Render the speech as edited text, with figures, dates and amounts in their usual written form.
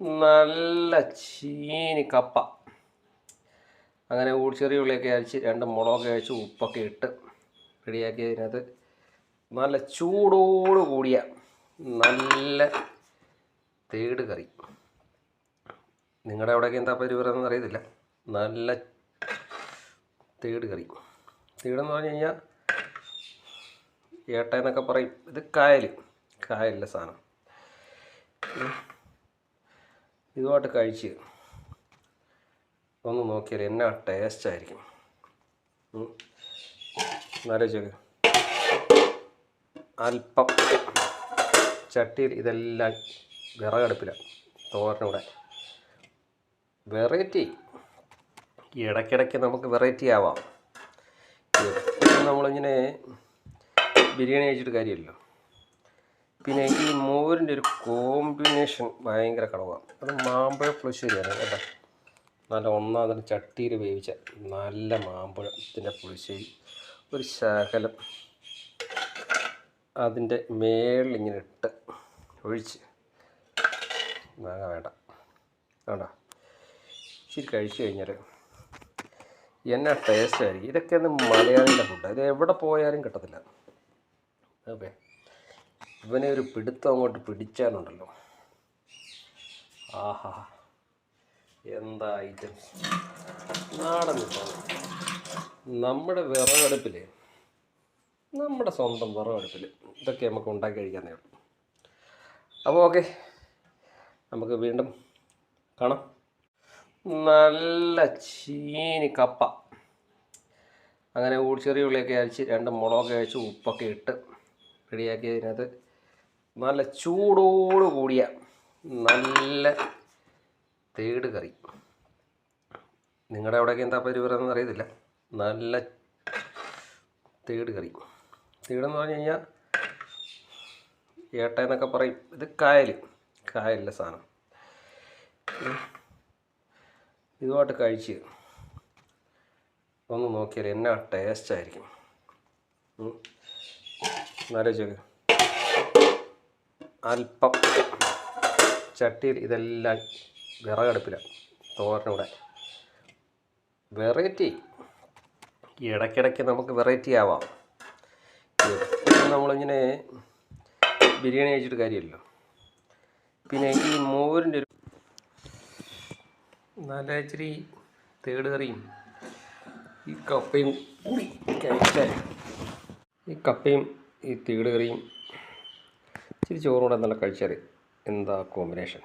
നല്ല ചീനി കപ്പ. അങ്ങനെ ചെറിയ ഉള്ളിയൊക്കെ അരിച്ച് 2 മുളകൊക്കെ അഴിച്ച് ഉപ്പൊക്കെ ഇട്ട് റെഡിയാക്കിയതിനകത്ത് നല്ല ചൂടോട് കൂടിയ നല്ല തേട് കറി. നിങ്ങളുടെ അവിടെയൊക്കെ എന്താ പേര് പറയുന്നതെന്ന് അറിയത്തില്ല. നല്ല തേട് കറി. തേടെന്ന് പറഞ്ഞു കഴിഞ്ഞാൽ ഏട്ടയെന്നൊക്കെ പറയും. ഇത് കായലിലെ സാധനം. ഇതുമായിട്ട് കഴിച്ച് ഒന്ന് നോക്കിയാൽ എന്നാ ടേസ്റ്റായിരിക്കും. ആലോചിച്ചോക്ക്. അല്പം ചട്ടിയിൽ ഇതെല്ലാം വിറകടുപ്പിലാണ് തോരനൂടെ. വെറൈറ്റി. ഇടയ്ക്കിടയ്ക്ക് നമുക്ക് വെറൈറ്റി ആവാം. നമ്മളിങ്ങനെ ബിരിയാണി കഴിച്ചിട്ട് കാര്യമില്ലല്ലോ. പിന്നെ ഈ മോരിൻ്റെ ഒരു കോമ്പിനേഷൻ ഭയങ്കര കളവാണ്. അത് മാമ്പഴ പുളിശ്ശേരിയാണ് കേട്ടോ. നല്ല ഒന്നാമതിന് ചട്ടിയിൽ വേവിച്ച നല്ല മാമ്പഴത്തിൻ്റെ പുളിശ്ശേരി. ഒരു ശകലം അതിൻ്റെ മേളിലിങ്ങനെ ഇട്ട് ഒഴിച്ച് വേണ്ട വേണ്ട ഇച്ചിരി കഴിച്ചു കഴിഞ്ഞാൽ എന്നാ ടേസ്റ്റ് ആയിരിക്കും. ഇതൊക്കെ ഒന്ന് മലയാളിയുടെ ഫുഡ്. ഇത് എവിടെ പോയാലും കിട്ടത്തില്ല. ഓക്കെ, ഇവനെ ഒരു പിടുത്തം അങ്ങോട്ട് പിടിച്ചാലുണ്ടല്ലോ, ആഹാ എന്താ ഐറ്റംസ്. നാടൻ വിഭവം. നമ്മുടെ വിറകടുപ്പിൽ, നമ്മുടെ സ്വന്തം വിറകടുപ്പിൽ ഇതൊക്കെ നമുക്ക് ഉണ്ടാക്കി കഴിക്കാനേ ഉള്ളൂ. അപ്പോൾ ഓക്കെ, നമുക്ക് വീണ്ടും കാണാം. നല്ല ചീനി കപ്പ. അങ്ങനെ ചെറിയ ഉള്ളിയൊക്കെ അരിച്ച് 2 മുളകൊക്കെ അഴിച്ച് ഉപ്പൊക്കെ ഇട്ട് റെഡിയാക്കിയതിനകത്ത് നല്ല ചൂടോട് കൂടിയ നല്ല തേട് കറി. നിങ്ങളുടെ അവിടെയൊക്കെ എന്താ പേര് പറയുന്നതെന്ന് അറിയത്തില്ല. നല്ല തേട് കറി. തേടെന്ന് പറഞ്ഞു കഴിഞ്ഞാൽ ഏട്ടയെന്നൊക്കെ പറയും. ഇത് കായലിലെ സാധനം. ഇതുമായിട്ട് കഴിച്ച് ഒന്ന് നോക്കിയാൽ എന്നാ ടേസ്റ്റായിരിക്കും. ആലോചിച്ചോക്ക്. അല്പം ചട്ടിയിൽ ഇതെല്ലാം വിറകടുപ്പിലാണ് തോരനൂടെ. വെറൈറ്റി. ഇടയ്ക്കിടയ്ക്ക് നമുക്ക് വെറൈറ്റി ആവാം. നമ്മളിങ്ങനെ ബിരിയാണി കഴിച്ചിട്ട് കാര്യമില്ലല്ലോ. പിന്നെ ഈ മോരിൻ്റെ ഒരു നല്ല ഇച്ചിരി തേട് കറിയും ഈ കപ്പയും കൂടി കഴിച്ചാൽ, ഈ കപ്പയും ഈ തേട് കറിയും ഇച്ചിരി ചോറും കൂടെ നല്ല കഴിച്ചാൽ എന്താ കോമ്പിനേഷൻ.